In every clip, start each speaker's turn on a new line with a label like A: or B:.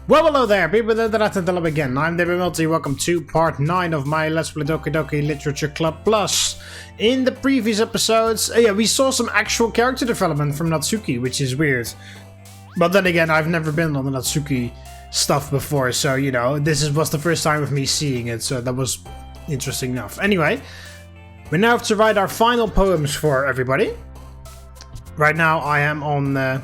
A: Well, hello there, people of the internet, and hello again. I'm TheMBmulti. Welcome to part 9 of my Let's Play Doki Doki Literature Club Plus. In the previous episodes, we saw some actual character development from Natsuki, which is weird. But then again, I've never been on the Natsuki stuff before, so, you know, this was the first time of me seeing it, so that was interesting enough. Anyway, we now have to write our final poems for everybody. Right now, I am on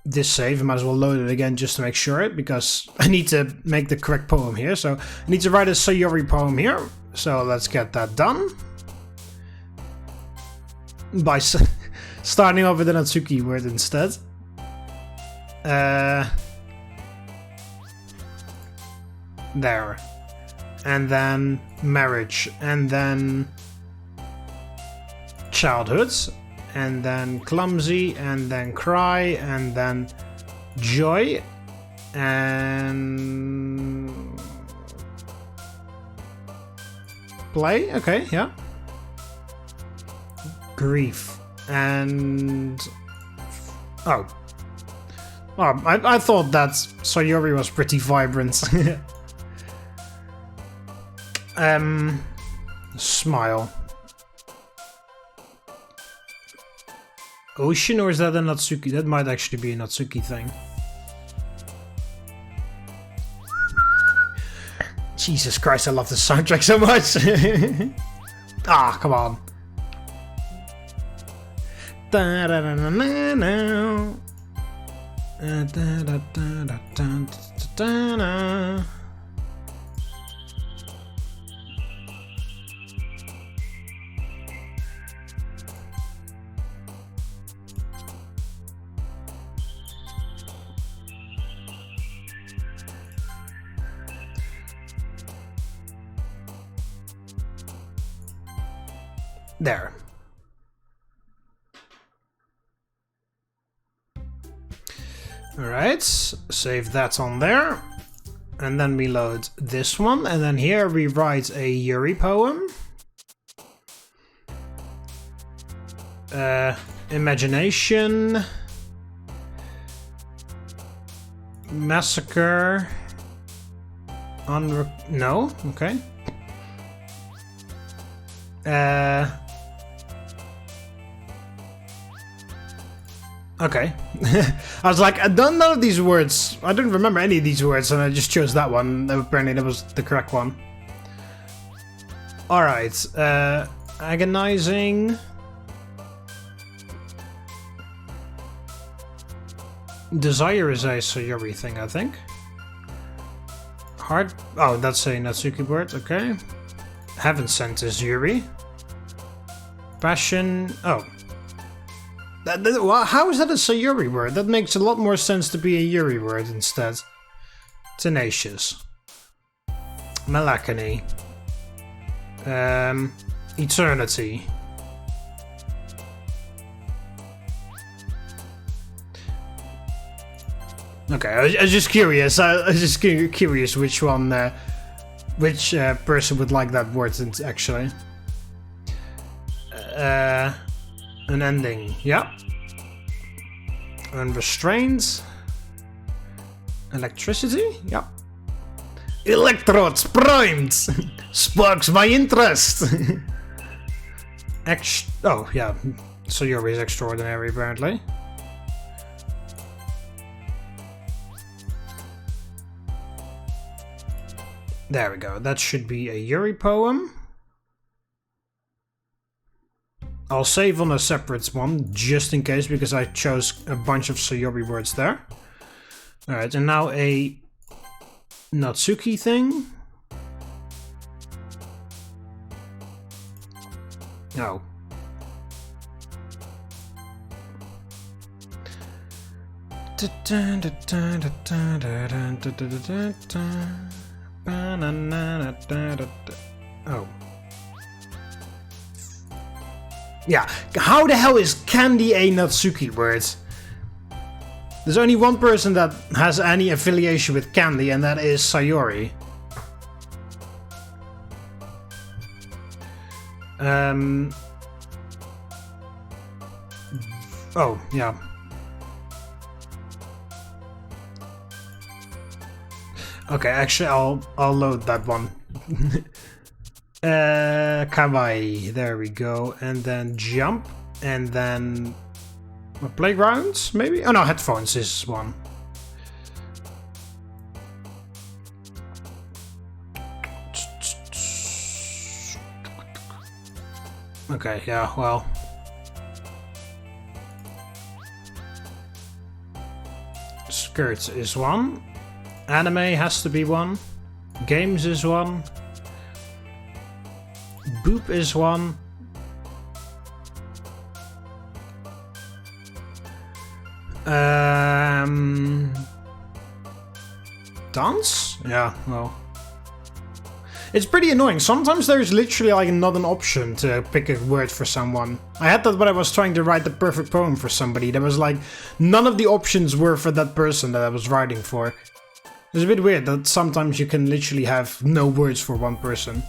A: this save. I might as well load it again just to make sure because I need to make the correct poem here. So I need to write a Sayori poem here. So let's get that done. By starting off with the Natsuki word instead. There. And then marriage. And then childhood. And then clumsy, and then cry, and then joy, and play. Okay, yeah. Grief and I thought that Sayori was pretty vibrant. Smile. Ocean, or is that a Natsuki? That might actually be a Natsuki thing. Jesus Christ, I love the soundtrack so much. Ah, come on. There. Alright, save that on there. And then we load this one. And then here we write a Yuri poem. Imagination. Massacre. No? Okay. Okay. I was like, I don't know these words. I don't remember any of these words, and I just chose that one. Apparently that was the correct one. Alright. Agonizing. Desire is a Sayori thing, I think. Heart. Oh, that's a Natsuki word. Okay. Heaven Sent is Yuri. Passion. Oh. How is that a Sayori word? That makes a lot more sense to be a Yuri word instead. Tenacious. Melancholy. Eternity. Okay, I was just curious. I was just curious which one, which person would like that word actually. An ending, yeah. Unrestrained. Electricity, yeah. Electrodes primed. Sparks my interest. Oh yeah, Sayori is extraordinary apparently. There we go. That should be a Yuri poem. I'll save on a separate one, just in case, because I chose a bunch of Sayori words there. Alright, and now a Natsuki thing. No. Oh. Yeah, how the hell is candy a Natsuki word? There's only one person that has any affiliation with candy, and that is Sayori. Oh, yeah. Okay, actually, I'll load that one. Kawaii. There we go. And then jump. And then playgrounds, maybe? Oh no, headphones is one. Okay, yeah, well. Skirts is one. Anime has to be one. Games is one. Boop is one. Dance? Yeah, well. It's pretty annoying. Sometimes there's literally like not an option to pick a word for someone. I had that when I was trying to write the perfect poem for somebody. There was like none of the options were for that person that I was writing for. It's a bit weird that sometimes you can literally have no words for one person.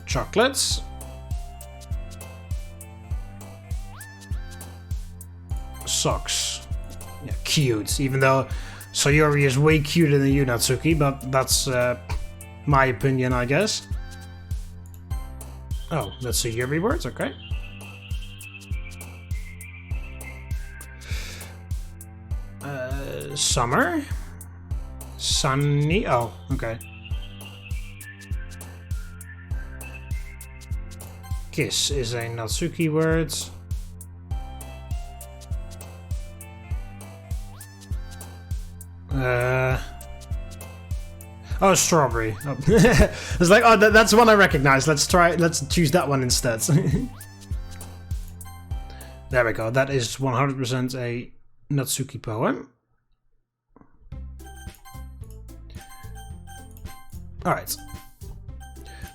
A: Chocolates. Socks. Yeah, cute. Even though Sayori is way cuter than you, Natsuki, but that's my opinion, I guess. Oh, that's a Yuri word, okay. Summer. Sunny. Oh, okay. Kiss is a Natsuki word. Oh, strawberry. Oh. It's like, oh, that's one I recognize. Let's choose that one instead. There we go. That is 100% a Natsuki poem. Alright.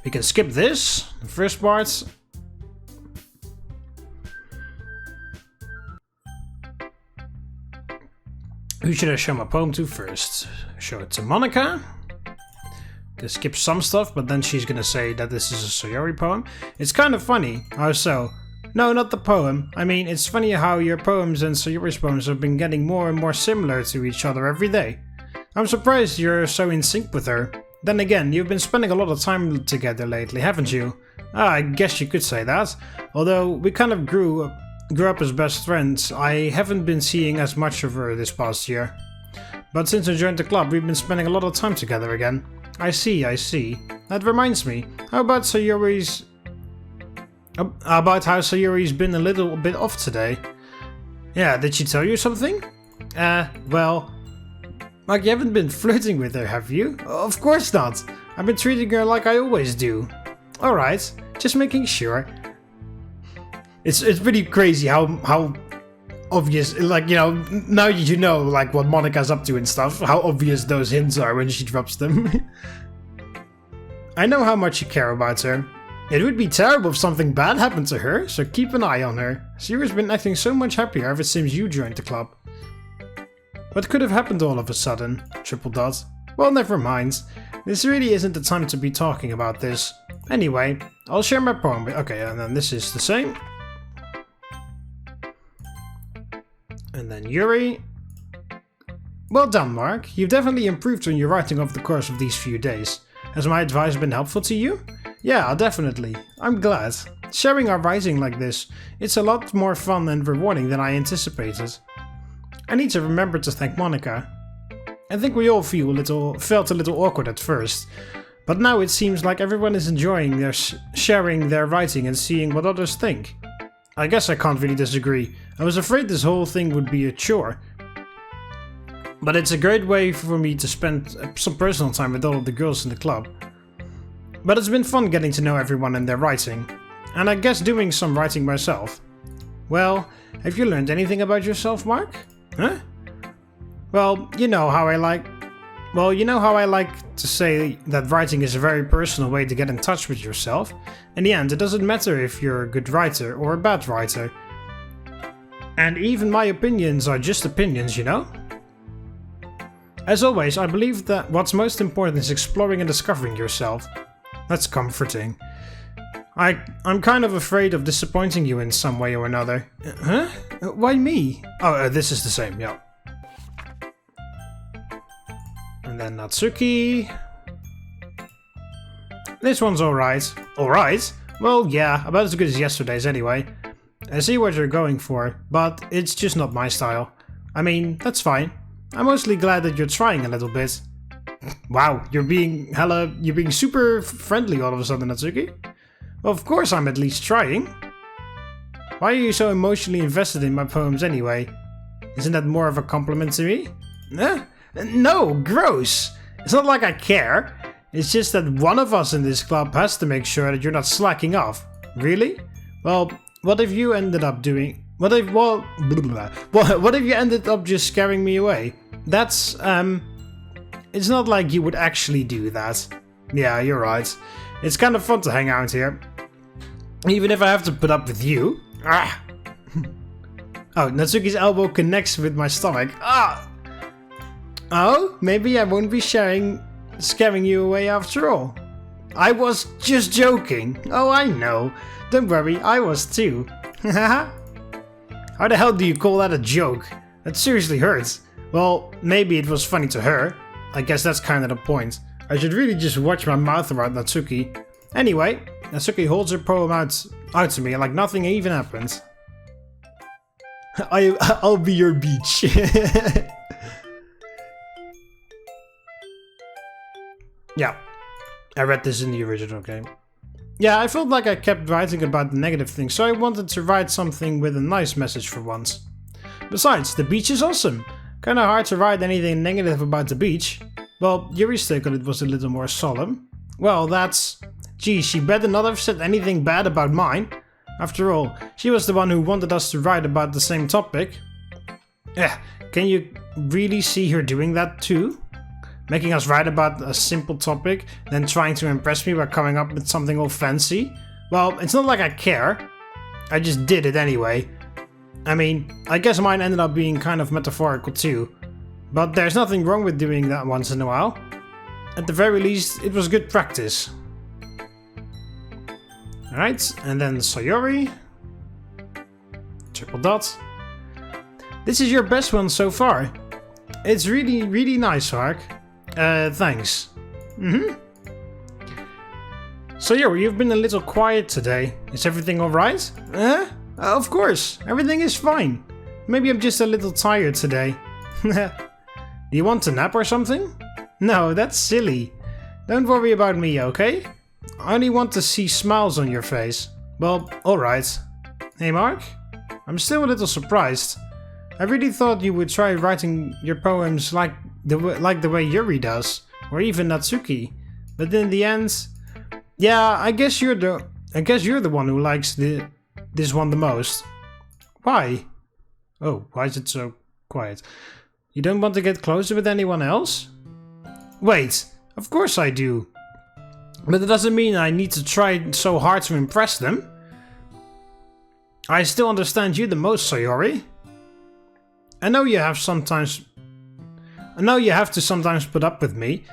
A: We can skip this, the first part. Who should I show my poem to first? Show it to Monika. Can skip some stuff, but then she's gonna say that this is a Sayori poem. It's kind of funny. How so? No, not the poem. I mean, it's funny how your poems and Sayori's poems have been getting more and more similar to each other every day. I'm surprised you're so in sync with her. Then again, you've been spending a lot of time together lately, haven't you? Ah, I guess you could say that. Although we kind of grew up as best friends, I haven't been seeing as much of her this past year. But since I joined the club, we've been spending a lot of time together again. I see. That reminds me, how about how Sayori's been a little bit off today? Yeah, did she tell you something? Well... Like, you haven't been flirting with her, have you? Of course not. I've been treating her like I always do. Alright, just making sure. It's pretty crazy how obvious, like, you know, now you know, like, what Monika's up to and stuff, how obvious those hints are when she drops them. I know how much you care about her. It would be terrible if something bad happened to her, so keep an eye on her. Sayori's been acting so much happier ever since you joined the club. What could have happened all of a sudden? Triple dot. Well, never mind. This really isn't the time to be talking about this. Anyway, I'll share my poem with... Okay, and then this is the same. And then Yuri. Well done, Mark. You've definitely improved on your writing over the course of these few days. Has my advice been helpful to you? Yeah, definitely. I'm glad. Sharing our writing like this, it's a lot more fun and rewarding than I anticipated. I need to remember to thank Monika. I think we all felt a little awkward at first, but now it seems like everyone is enjoying sharing their writing and seeing what others think. I guess I can't really disagree. I was afraid this whole thing would be a chore. But it's a great way for me to spend some personal time with all of the girls in the club. But it's been fun getting to know everyone and their writing. And I guess doing some writing myself. Well, have you learned anything about yourself, Mark? Huh? Well, you know how I like to say that writing is a very personal way to get in touch with yourself. In the end, it doesn't matter if you're a good writer or a bad writer. And even my opinions are just opinions, you know? As always, I believe that what's most important is exploring and discovering yourself. That's comforting. I'm kind of afraid of disappointing you in some way or another. Huh? Why me? Oh, this is the same, yeah. And then Natsuki. This one's alright. Alright? Well, yeah, about as good as yesterday's anyway. I see what you're going for, but it's just not my style. I mean, that's fine. I'm mostly glad that you're trying a little bit. Wow, you're being super friendly all of a sudden, Natsuki. Well, of course I'm at least trying. Why are you so emotionally invested in my poems anyway? Isn't that more of a compliment to me? No, gross. It's not like I care. It's just that one of us in this club has to make sure that you're not slacking off. Really? Well, what if you ended up doing... What if you ended up just scaring me away? That's, it's not like you would actually do that. Yeah, you're right. It's kind of fun to hang out here. Even if I have to put up with you. Ah. Oh, Natsuki's elbow connects with my stomach. Ah. Oh, maybe I won't be scaring you away after all. I was just joking. Oh, I know. Don't worry, I was too. How the hell do you call that a joke? That seriously hurts. Well, maybe it was funny to her. I guess that's kind of the point. I should really just watch my mouth around Natsuki. Anyway, Natsuki holds her poem out to me like nothing even happened. I'll be your beach. Yeah, I read this in the original game. Yeah, I felt like I kept writing about the negative things, so I wanted to write something with a nice message for once. Besides, the beach is awesome. Kinda hard to write anything negative about the beach. Well, Yuri's take on it was a little more solemn. Well, that's... Geez, she better not have said anything bad about mine. After all, she was the one who wanted us to write about the same topic. Can you really see her doing that too? Making us write about a simple topic, then trying to impress me by coming up with something all fancy? Well, it's not like I care. I just did it anyway. I mean, I guess mine ended up being kind of metaphorical too. But there's nothing wrong with doing that once in a while. At the very least, it was good practice. Alright, and then Sayori. Triple dot. This is your best one so far. It's really, really nice, Hark. Thanks. Sayori, you've been a little quiet today. Is everything alright? Of course, everything is fine. Maybe I'm just a little tired today. Do you want a nap or something? No, that's silly. Don't worry about me, okay? I only want to see smiles on your face. Well, alright. Hey Mark? I'm still a little surprised. I really thought you would try writing your poems like the way Yuri does, or even Natsuki. But in the end, yeah, I guess you're the one who likes this one the most. Why? Oh, why is it so quiet? You don't want to get closer with anyone else? Wait, of course I do. But it doesn't mean I need to try so hard to impress them. I still understand you the most, Sayori. I know you have to sometimes put up with me,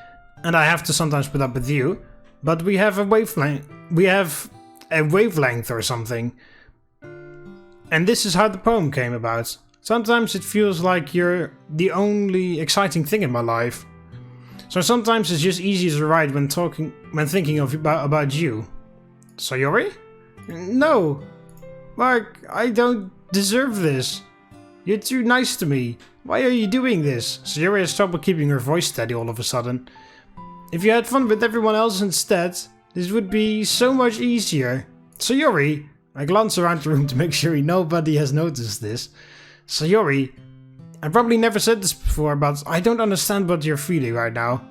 A: and I have to sometimes put up with you, but we have a wavelength or something. And this is how the poem came about. Sometimes it feels like you're the only exciting thing in my life. So sometimes it's just easier to write when thinking about you. Sayori? No. Mark, I don't deserve this. You're too nice to me. Why are you doing this? Sayori has trouble keeping her voice steady all of a sudden. If you had fun with everyone else instead, this would be so much easier. Sayori! I glance around the room to make sure nobody has noticed this. Sayori, I probably never said this before, but I don't understand what you're feeling right now.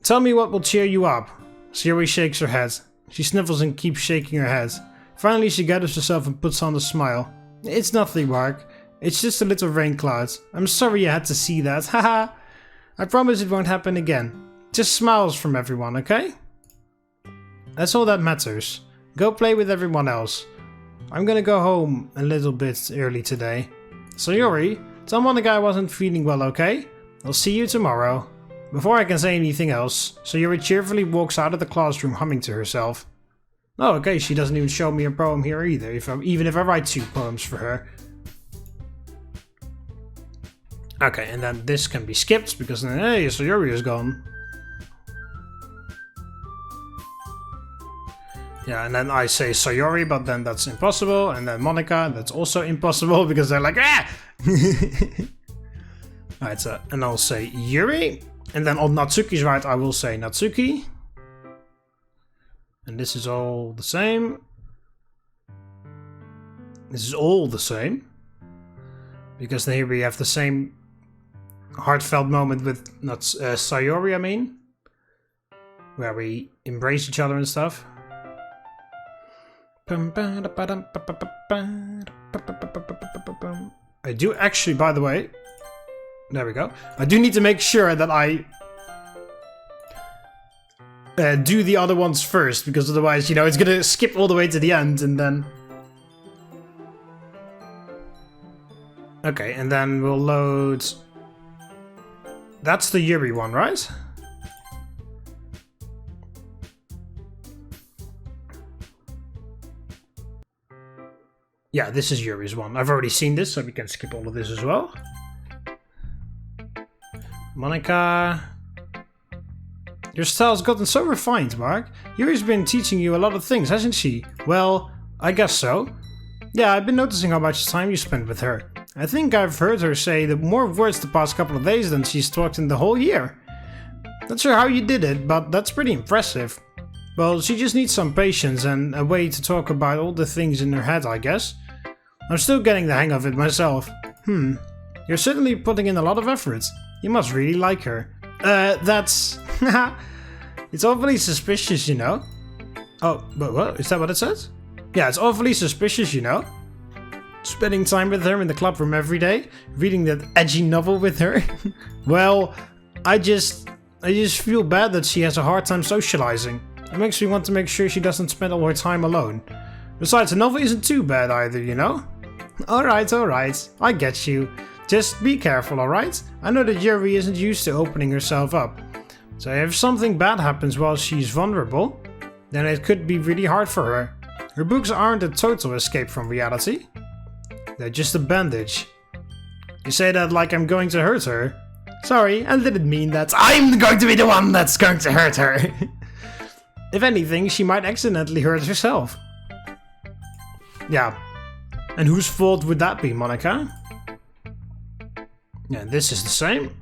A: Tell me what will cheer you up. Sayori shakes her head. She sniffles and keeps shaking her head. Finally she gathers herself and puts on a smile. It's nothing, Mark. It's just a little rain cloud. I'm sorry you had to see that, haha. I promise it won't happen again. Just smiles from everyone, okay? That's all that matters. Go play with everyone else. I'm gonna go home a little bit early today. Sayori, tell Monika I wasn't feeling well, okay? I'll see you tomorrow. Before I can say anything else, Sayori cheerfully walks out of the classroom humming to herself. Oh, okay, she doesn't even show me a poem here either, even if I write 2 poems for her. Okay, and then this can be skipped because then, hey, Sayori is gone. Yeah, and then I say Sayori, but then that's impossible. And then Monika, that's also impossible because they're like, ah! Alright, so, and I'll say Yuri. And then on Natsuki's right, I will say Natsuki. And this is all the same. This is all the same. Because then here we have the same heartfelt moment with Sayori, I mean. Where we embrace each other and stuff. I do actually, by the way, there we go. I do need to make sure that I do the other ones first, because otherwise, you know, it's gonna skip all the way to the end and then... Okay, and then we'll load... That's the Yuri one, right? Yeah, this is Yuri's one. I've already seen this, so we can skip all of this as well. Monika... Your style's gotten so refined, Mark. Yuri's been teaching you a lot of things, hasn't she? Well, I guess so. Yeah, I've been noticing how much time you spend with her. I think I've heard her say more words the past couple of days than she's talked in the whole year. Not sure how you did it, but that's pretty impressive. Well, she just needs some patience and a way to talk about all the things in her head, I guess. I'm still getting the hang of it myself. You're certainly putting in a lot of effort. You must really like her. That's... It's awfully suspicious, you know. Oh, but what? Is that what it says? Yeah, it's awfully suspicious, you know. Spending time with her in the club room every day, reading that edgy novel with her. Well, I just feel bad that she has a hard time socializing. It makes me want to make sure she doesn't spend all her time alone. Besides, the novel isn't too bad either, you know? Alright, I get you. Just be careful, alright? I know that Yuri isn't used to opening herself up. So if something bad happens while she's vulnerable, then it could be really hard for her. Her books aren't a total escape from reality. They're just a bandage. You say that like I'm going to hurt her. Sorry, I didn't mean that. I'm going to be the one that's going to hurt her. If anything, she might accidentally hurt herself. Yeah. And whose fault would that be, Monika? Yeah, this is the same.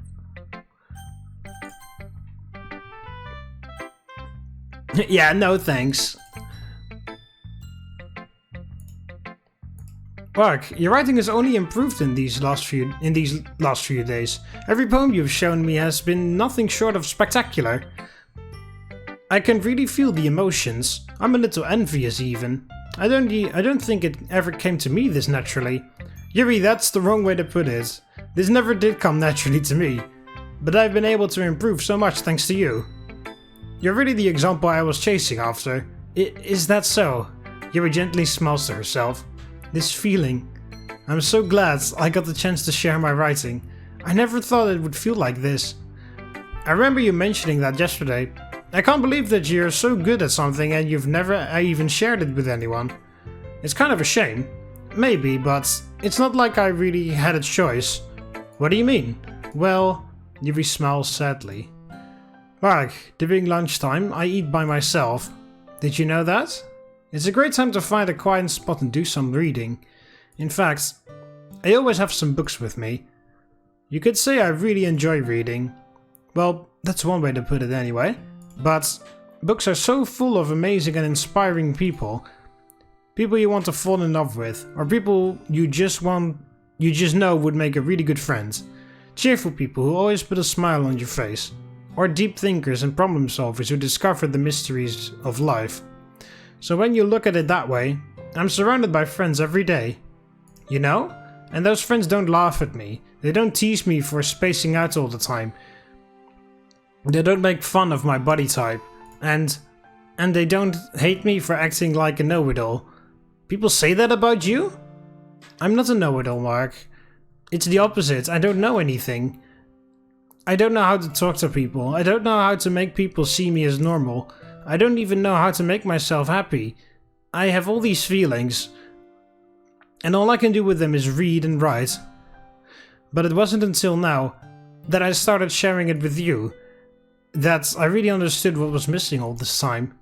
A: Yeah, no thanks. Mark, your writing has only improved in these last few days. Every poem you've shown me has been nothing short of spectacular. I can really feel the emotions. I'm a little envious even. I don't think it ever came to me this naturally. Yuri, that's the wrong way to put it. This never did come naturally to me. But I've been able to improve so much thanks to you. You're really the example I was chasing after. Is that so? Yuri gently smiles to herself. This feeling. I'm so glad I got the chance to share my writing. I never thought it would feel like this. I remember you mentioning that yesterday. I can't believe that you're so good at something and you've never even shared it with anyone. It's kind of a shame. Maybe, but it's not like I really had a choice. What do you mean? Well, Yuri smiles sadly. Mark, during lunchtime, I eat by myself. Did you know that? It's a great time to find a quiet spot and do some reading. In fact, I always have some books with me. You could say I really enjoy reading. Well, that's one way to put it anyway. But books are so full of amazing and inspiring people. People you want to fall in love with, or people you just know would make a really good friend. Cheerful people who always put a smile on your face. Or deep thinkers and problem solvers who discover the mysteries of life. So when you look at it that way, I'm surrounded by friends every day. You know? And those friends don't laugh at me. They don't tease me for spacing out all the time. They don't make fun of my body type. And they don't hate me for acting like a know-it-all. People say that about you? I'm not a know-it-all, Mark. It's the opposite. I don't know anything. I don't know how to talk to people. I don't know how to make people see me as normal. I don't even know how to make myself happy. I have all these feelings. And all I can do with them is read and write. but it wasn't until now that I started sharing it with you that I really understood what was missing all this time.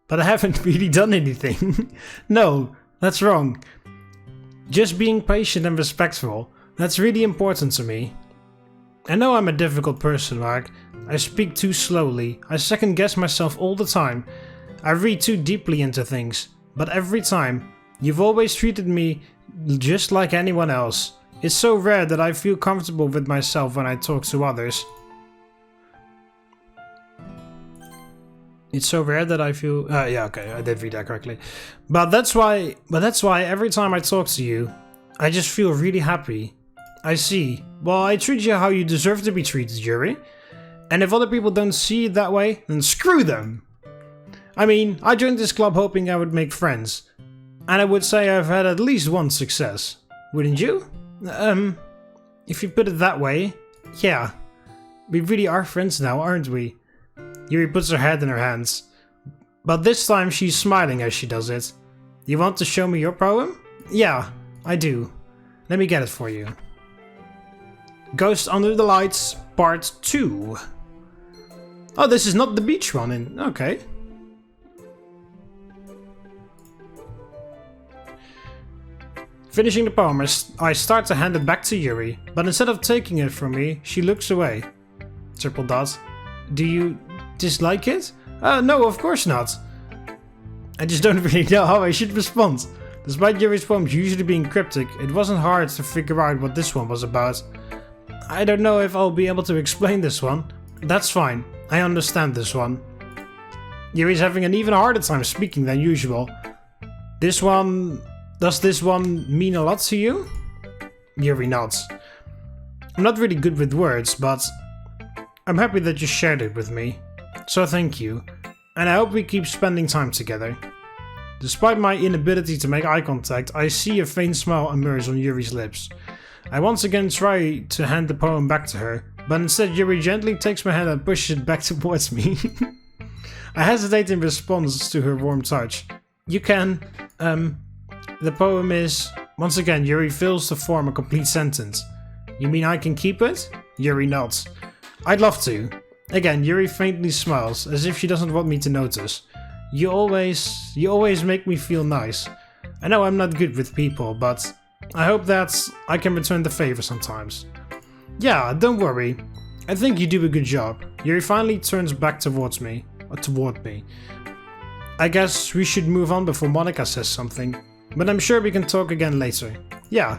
A: But I haven't really done anything. No, that's wrong. Just being patient and respectful, that's really important to me. I know I'm a difficult person, Mark. I speak too slowly, I second guess myself all the time, I read too deeply into things, but every time, you've always treated me just like anyone else. It's so rare that I feel comfortable with myself when I talk to others. It's so rare that I feel... yeah, okay, I did read that correctly. But that's why every time I talk to you, I just feel really happy. I see. Well, I treat you how you deserve to be treated, Yuri. And if other people don't see it that way, then screw them! I mean, I joined this club hoping I would make friends. And I would say I've had at least one success. Wouldn't you? If you put it that way, yeah. We really are friends now, aren't we? Yuri puts her head in her hands. But this time she's smiling as she does it. You want to show me your poem? Yeah, I do. Let me get it for you. Ghost Under the Lights, Part 2. Oh, this is not the beach one. Okay. Finishing the poem, I start to hand it back to Yuri, but instead of taking it from me, she looks away. Triple dot. Do you dislike it? No, of course not. I just don't really know how I should respond. Despite Yuri's poems usually being cryptic, it wasn't hard to figure out what this one was about. I don't know if I'll be able to explain this one. That's fine, I understand this one. Yuri's having an even harder time speaking than usual. Does this one mean a lot to you? Yuri nods. I'm not really good with words, but I'm happy that you shared it with me. So thank you, and I hope we keep spending time together. Despite my inability to make eye contact, I see a faint smile emerge on Yuri's lips. I once again try to hand the poem back to her, but instead Yuri gently takes my hand and pushes it back towards me. I hesitate in response to her warm touch. You can, the poem is... Once again, Yuri fails to form a complete sentence. You mean I can keep it? Yuri nods. I'd love to. Again, Yuri faintly smiles, as if she doesn't want me to notice. You always make me feel nice. I know I'm not good with people, but I hope that I can return the favor sometimes. Yeah, don't worry. I think you do a good job. Yuri finally turns back toward me. I guess we should move on before Monika says something. But I'm sure we can talk again later. Yeah,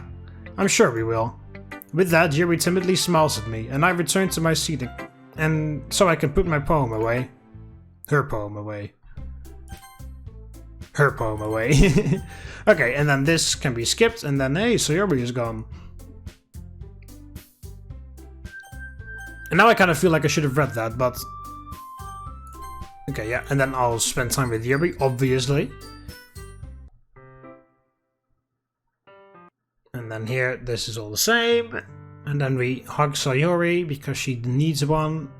A: I'm sure we will. With that, Yuri timidly smiles at me, and I return to my seat, and so I can put my poem away. Her poem away. Her poem away. Okay, and then this can be skipped, and then hey, Sayori is gone. And now I kind of feel like I should have read that, but... Okay, yeah, and then I'll spend time with Yuri, obviously. And then here, this is all the same. And then we hug Sayori because she needs one.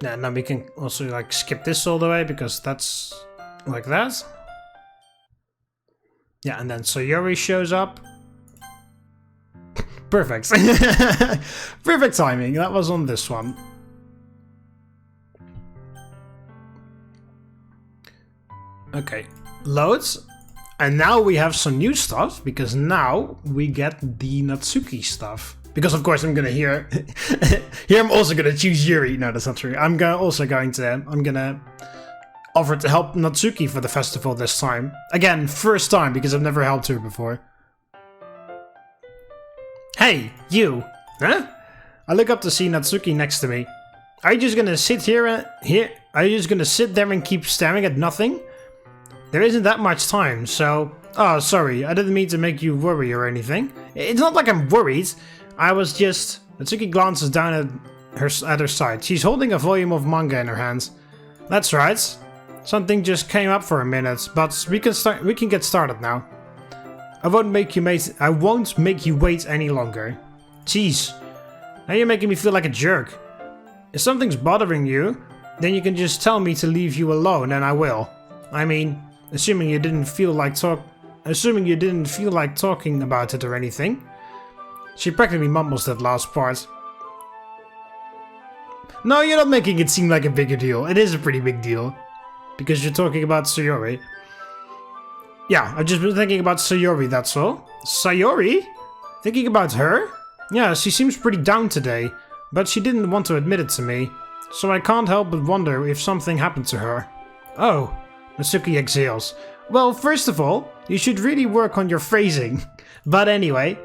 A: Yeah, now we can also like skip this all the way because that's like that. Yeah, and then Sayori shows up. Perfect. Perfect timing. That was on this one. Okay, loads. And now we have some new stuff, because now we get the Natsuki stuff. Because of course I'm gonna here I'm also gonna choose Yuri. No, that's not true. I'm gonna offer to help Natsuki for the festival this time. Again, first time, because I've never helped her before. Hey, you! Huh? I look up to see Natsuki next to me. Are you just gonna sit Are you just gonna sit there and keep staring at nothing? There isn't that much time, so... Oh, sorry, I didn't mean to make you worry or anything. It's not like I'm worried. I was just... Natsuki glances down at her side. She's holding a volume of manga in her hands. That's right. Something just came up for a minute, but we can get started now. I won't make you wait any longer. Jeez. Now you're making me feel like a jerk. If something's bothering you, then you can just tell me to leave you alone and I will. I mean, assuming you didn't feel like talking about it or anything. She practically mumbles that last part. No, you're not making it seem like a bigger deal. It is a pretty big deal. Because you're talking about Sayori. Yeah, I've just been thinking about Sayori, that's all. Sayori? Thinking about her? Yeah, she seems pretty down today. But she didn't want to admit it to me. So I can't help but wonder if something happened to her. Oh, Natsuki exhales. Well, first of all, you should really work on your phrasing. But anyway,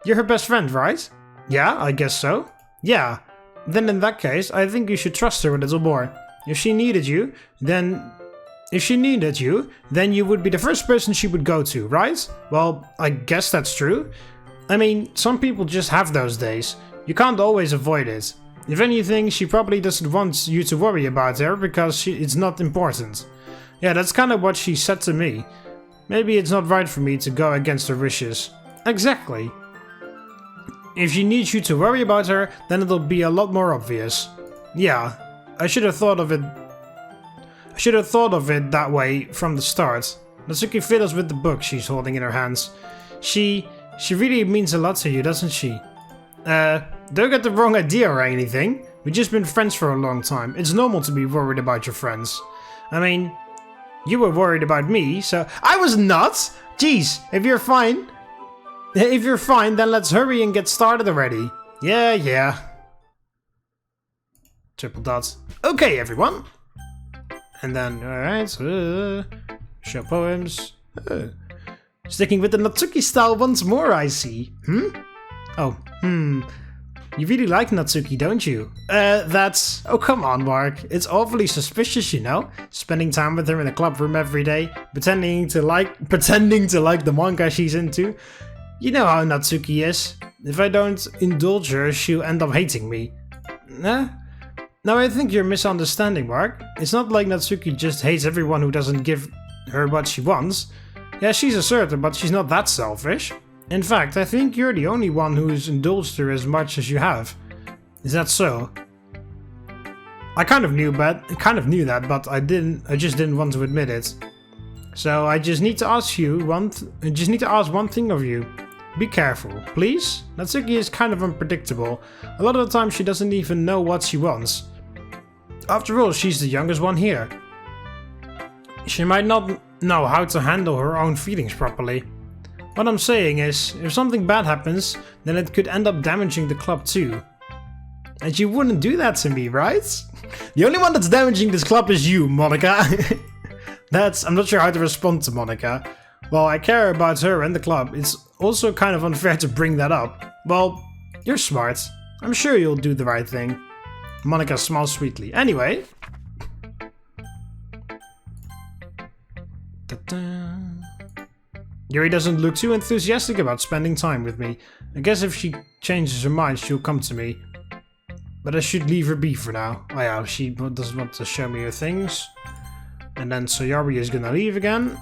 A: you're her best friend, right? Yeah, I guess so. Yeah. Then in that case, I think you should trust her a little more. If she needed you, then you would be the first person she would go to, right? Well, I guess that's true. I mean, some people just have those days. You can't always avoid it. If anything, she probably doesn't want you to worry about her because it's not important. Yeah, that's kind of what she said to me. Maybe it's not right for me to go against her wishes. Exactly. If she needs you to worry about her, then it'll be a lot more obvious. Yeah, I should have thought of it that way from the start. Natsuki fiddles with the book she's holding in her hands. She really means a lot to you, doesn't she? Don't get the wrong idea or anything. We've just been friends for a long time. It's normal to be worried about your friends. I mean, you were worried about me, so... I was not! Jeez, if you're fine, then let's hurry and get started already. Yeah. Triple dots. Okay, everyone. And then, alright, show poems. Sticking with the Natsuki style once more, I see. You really like Natsuki, don't you? That's... Oh, come on, Mark. It's awfully suspicious, you know? Spending time with her in the club room every day, pretending to like the manga she's into. You know how Natsuki is. If I don't indulge her, she'll end up hating me. No, I think you're misunderstanding, Mark. It's not like Natsuki just hates everyone who doesn't give her what she wants. Yeah, she's assertive, but she's not that selfish. In fact, I think you're the only one who's indulged her as much as you have. Is that so? I kind of knew that, but I just didn't want to admit it. So I just need to ask one thing of you. Be careful, please. Natsuki is kind of unpredictable. A lot of the time she doesn't even know what she wants. After all, she's the youngest one here. She might not know how to handle her own feelings properly. What I'm saying is, if something bad happens, then it could end up damaging the club too. And you wouldn't do that to me, right? The only one that's damaging this club is you, Monika. I'm not sure how to respond to Monika. Well, I care about her and the club. It's also kind of unfair to bring that up. Well, you're smart. I'm sure you'll do the right thing. Monika smiles sweetly. Anyway. Yuri doesn't look too enthusiastic about spending time with me. I guess if she changes her mind, she'll come to me. But I should leave her be for now. Oh yeah, she doesn't want to show me her things. And then Sayori is gonna leave again.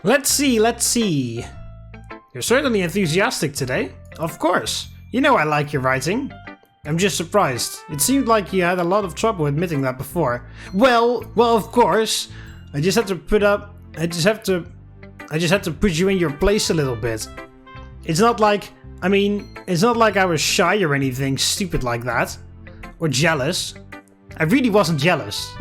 A: Let's see. You're certainly enthusiastic today. Of course. You know I like your writing. I'm just surprised. It seemed like you had a lot of trouble admitting that before. Well, of course. I just had to put you in your place a little bit. It's not like I was shy or anything stupid like that. Or jealous. I really wasn't jealous.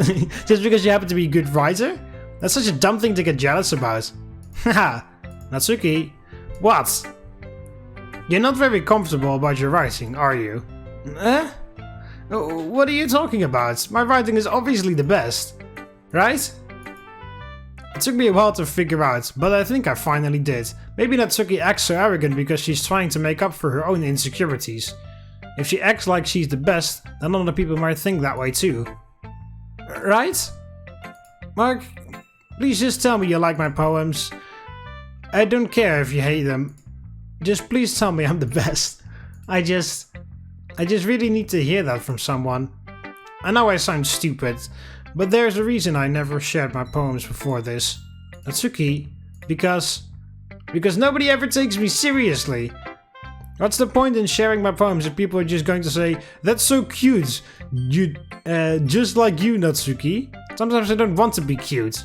A: Just because you happen to be a good writer? That's such a dumb thing to get jealous about. Haha. Natsuki. What? You're not very comfortable about your writing, are you? What are you talking about? My writing is obviously the best. Right? It took me a while to figure out, but I think I finally did. Maybe Natsuki acts so arrogant because she's trying to make up for her own insecurities. If she acts like she's the best, then other people might think that way too. Right? Mark, please just tell me you like my poems. I don't care if you hate them. Just please tell me I'm the best. I just really need to hear that from someone. I know I sound stupid, but there's a reason I never shared my poems before this. Natsuki, Because nobody ever takes me seriously. What's the point in sharing my poems if people are just going to say, "That's so cute, you, just like you, Natsuki"? Sometimes I don't want to be cute.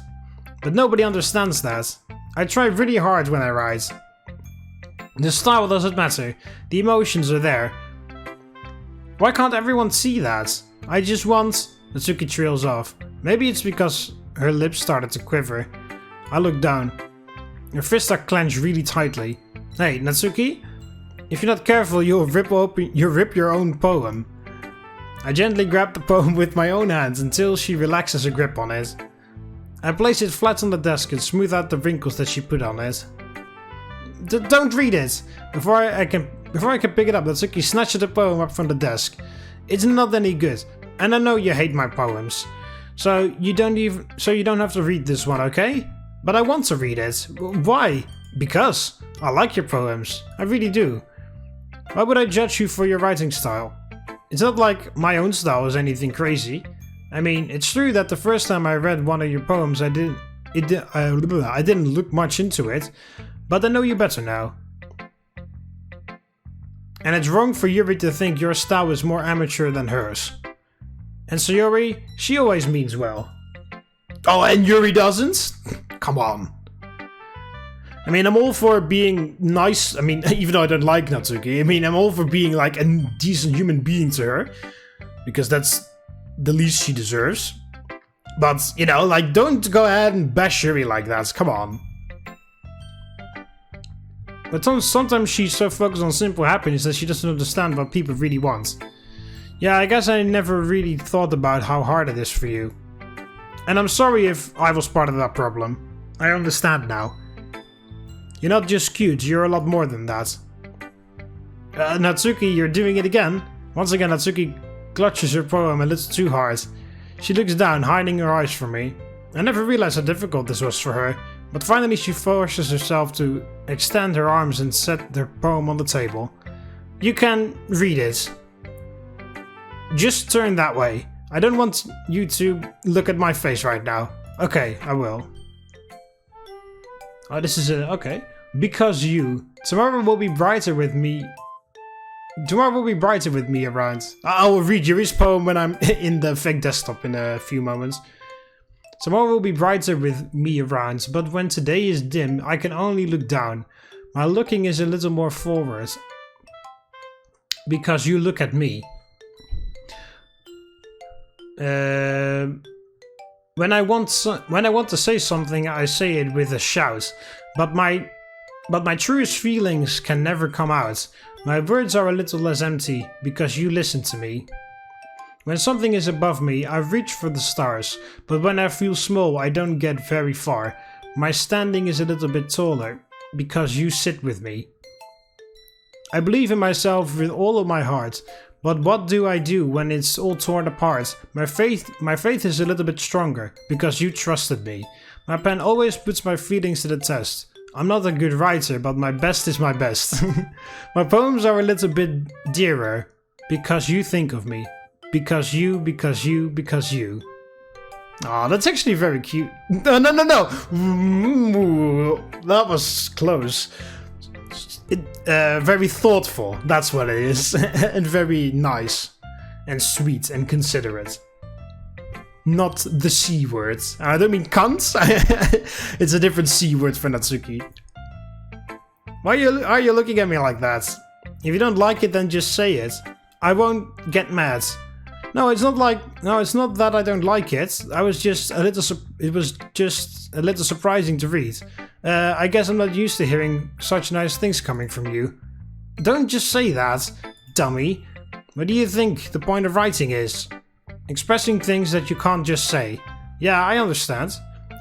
A: But nobody understands that. I try really hard when I write. The style doesn't matter. The emotions are there. Why can't everyone see that? I just want... Natsuki trails off. Maybe it's because her lips started to quiver. I look down. Her fists are clenched really tightly. Hey, Natsuki? If you're not careful, you'll rip your own poem. I gently grab the poem with my own hands until she relaxes her grip on it. I place it flat on the desk and smooth out the wrinkles that she put on it. Don't read it! Before I can pick it up, Natsuki snatches the poem up from the desk. It's not any good, and I know you hate my poems. So you don't have to read this one, okay? But I want to read it. Why? Because I like your poems. I really do. Why would I judge you for your writing style? It's not like my own style is anything crazy. I mean, it's true that the first time I read one of your poems, I didn't look much into it, but I know you better now. And it's wrong for Yuri to think your style is more amateur than hers. And Sayori, she always means well. Oh, and Yuri doesn't? Come on. I mean, I'm all for being nice. I mean, even though I don't like Natsuki, I mean, I'm all for being like a decent human being to her. Because that's the least she deserves. But, you know, like, don't go ahead and bash Yuri like that. Come on. But sometimes she's so focused on simple happiness that she doesn't understand what people really want. Yeah, I guess I never really thought about how hard it is for you. And I'm sorry if I was part of that problem. I understand now. You're not just cute, you're a lot more than that. Natsuki, you're doing it again. Once again, Natsuki clutches her poem a little too hard. She looks down, hiding her eyes from me. I never realized how difficult this was for her, but finally she forces herself to extend her arms and set her poem on the table. You can read it. Just turn that way. I don't want you to look at my face right now. Okay, I will. Oh, this is a... okay. Because you. Tomorrow will be brighter with me. Tomorrow will be brighter with me around. I will read Yuri's poem when I'm in the fake desktop in a few moments. Tomorrow will be brighter with me around, but when today is dim, I can only look down. My looking is a little more forward. Because you look at me. When I want to say something, I say it with a shout, but my truest feelings can never come out. My words are a little less empty because you listen to me. When something is above me, I reach for the stars, but when I feel small, I don't get very far. My standing is a little bit taller because you sit with me. I believe in myself with all of my heart. But what do I do when it's all torn apart? My faith is a little bit stronger, because you trusted me. My pen always puts my feelings to the test. I'm not a good writer, but my best is my best. My poems are a little bit dearer, because you think of me. Because you. Aw, that's actually very cute. No. That was close. Very thoughtful, that's what it is. And very nice. And sweet and considerate. Not the C word. I don't mean cunt. It's a different C word for Natsuki. Why are you looking at me like that? If you don't like it, then just say it. I won't get mad. No, it's not that I don't like it. It was just a little surprising to read. I guess I'm not used to hearing such nice things coming from you. Don't just say that, dummy. What do you think the point of writing is? Expressing things that you can't just say. Yeah, I understand.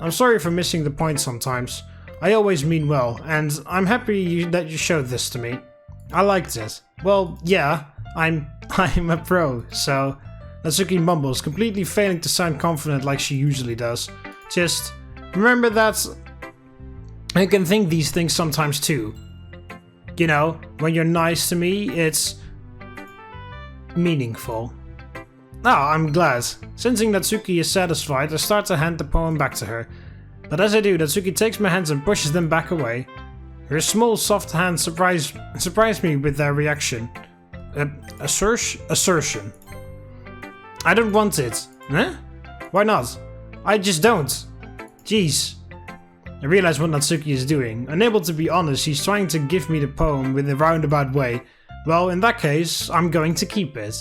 A: I'm sorry for missing the point sometimes. I always mean well, and I'm happy that you showed this to me. I liked it. Well, yeah, I'm a pro, so... Natsuki mumbles, completely failing to sound confident like she usually does. Just remember that I can think these things sometimes too. You know, when you're nice to me, it's meaningful. Ah, I'm glad. Sensing Natsuki is satisfied, I start to hand the poem back to her. But as I do, Natsuki takes my hands and pushes them back away. Her small, soft hands surprise me with their reaction. Assertion. I don't want it. Huh? Why not? I just don't. Jeez. I realize what Natsuki is doing. Unable to be honest, he's trying to give me the poem in a roundabout way. Well, in that case, I'm going to keep it.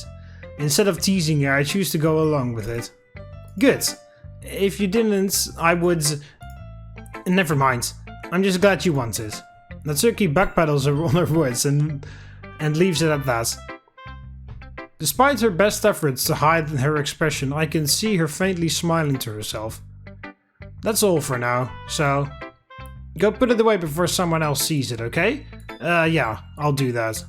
A: Instead of teasing her, I choose to go along with it. Good. If you didn't, I would... Never mind. I'm just glad you want it. Natsuki backpedals on her words and leaves it at that. Despite her best efforts to hide her expression, I can see her faintly smiling to herself. That's all for now, so... Go put it away before someone else sees it, okay? Yeah, I'll do that.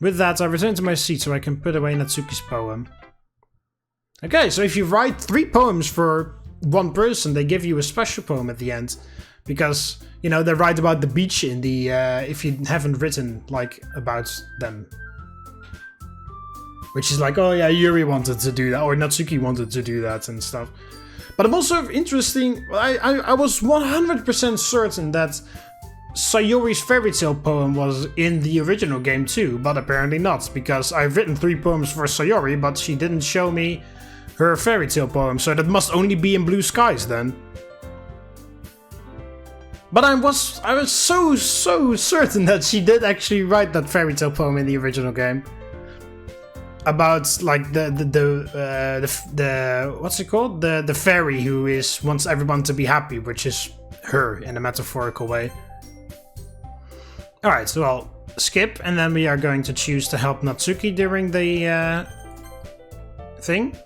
A: With that, I return to my seat so I can put away Natsuki's poem. Okay, so if you write 3 poems for one person, they give you a special poem at the end. Because, you know, they write about the beach in the, if you haven't written, like, about them. Which is like, oh yeah, Yuri wanted to do that, or Natsuki wanted to do that and stuff. But I'm also interesting, I was 100% certain that Sayori's fairy tale poem was in the original game too, but apparently not, because I've written 3 poems for Sayori, but she didn't show me her fairy tale poem, so that must only be in Blue Skies then. But I was so certain that she did actually write that fairy tale poem in the original game. About like the what's it called? The fairy who wants everyone to be happy, which is her in a metaphorical way. Alright, so I'll skip, and then we are going to choose to help Natsuki during the thing.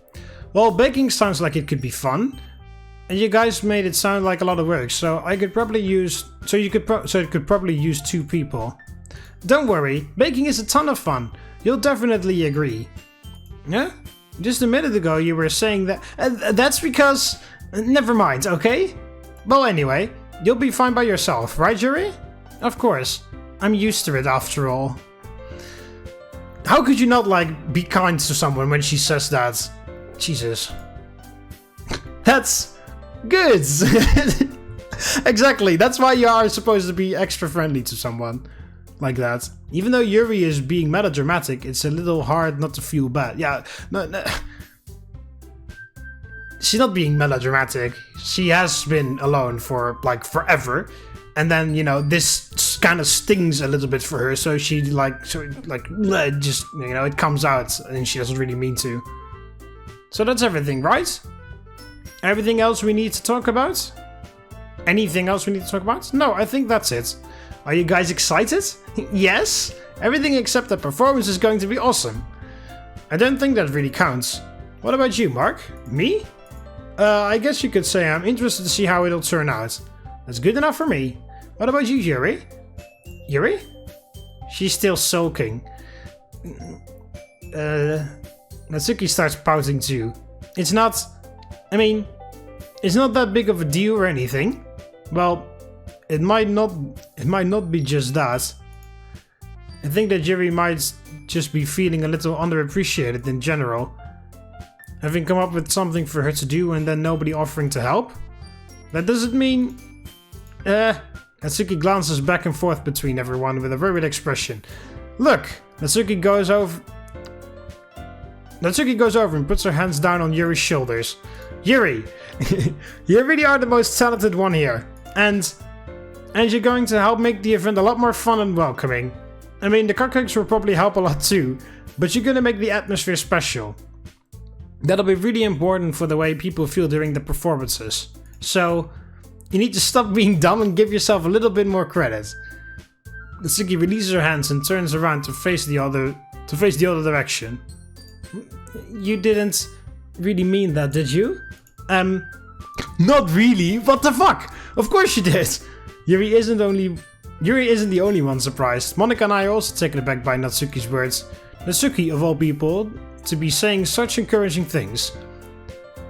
A: Well, baking sounds like it could be fun. And you guys made it sound like a lot of work, so I could probably use... So it could probably use 2 people. Don't worry, baking is a ton of fun. You'll definitely agree. Yeah? Just a minute ago you were saying that... that's because... never mind, okay? Well, anyway, you'll be fine by yourself, right, Yuri? Of course. I'm used to it, after all. How could you not, like, be kind to someone when she says that? Jesus. That's... good! Exactly, that's why you are supposed to be extra friendly to someone like that. Even though Yuri is being melodramatic, it's a little hard not to feel bad. Yeah, no. She's not being melodramatic. She has been alone for, like, forever. And then, you know, this kind of stings a little bit for her, so she, just, you know, it comes out, and she doesn't really mean to. So that's everything, right? Everything else we need to talk about? Anything else we need to talk about? No, I think that's it. Are you guys excited? Yes? Everything except the performance is going to be awesome. I don't think that really counts. What about you, Mark? Me? I guess you could say I'm interested to see how it'll turn out. That's good enough for me. What about you, Yuri? Yuri? She's still sulking. Natsuki starts pouting too. It's not that big of a deal or anything. Well, it might not be just that. I think that Yuri might just be feeling a little underappreciated in general. Having come up with something for her to do and then nobody offering to help? That doesn't mean... Natsuki glances back and forth between everyone with a worried expression. Look! Natsuki goes over and puts her hands down on Yuri's shoulders. Yuri! You really are the most talented one here. And you're going to help make the event a lot more fun and welcoming. I mean, the cupcakes will probably help a lot too, but you're gonna make the atmosphere special. That'll be really important for the way people feel during the performances. So, you need to stop being dumb and give yourself a little bit more credit. Natsuki releases her hands and turns around to face the other direction. You didn't really mean that, did you? Not really. What the fuck? Of course you did. Yuri isn't the only one surprised. Monika and I are also taken aback by Natsuki's words. Natsuki, of all people, to be saying such encouraging things.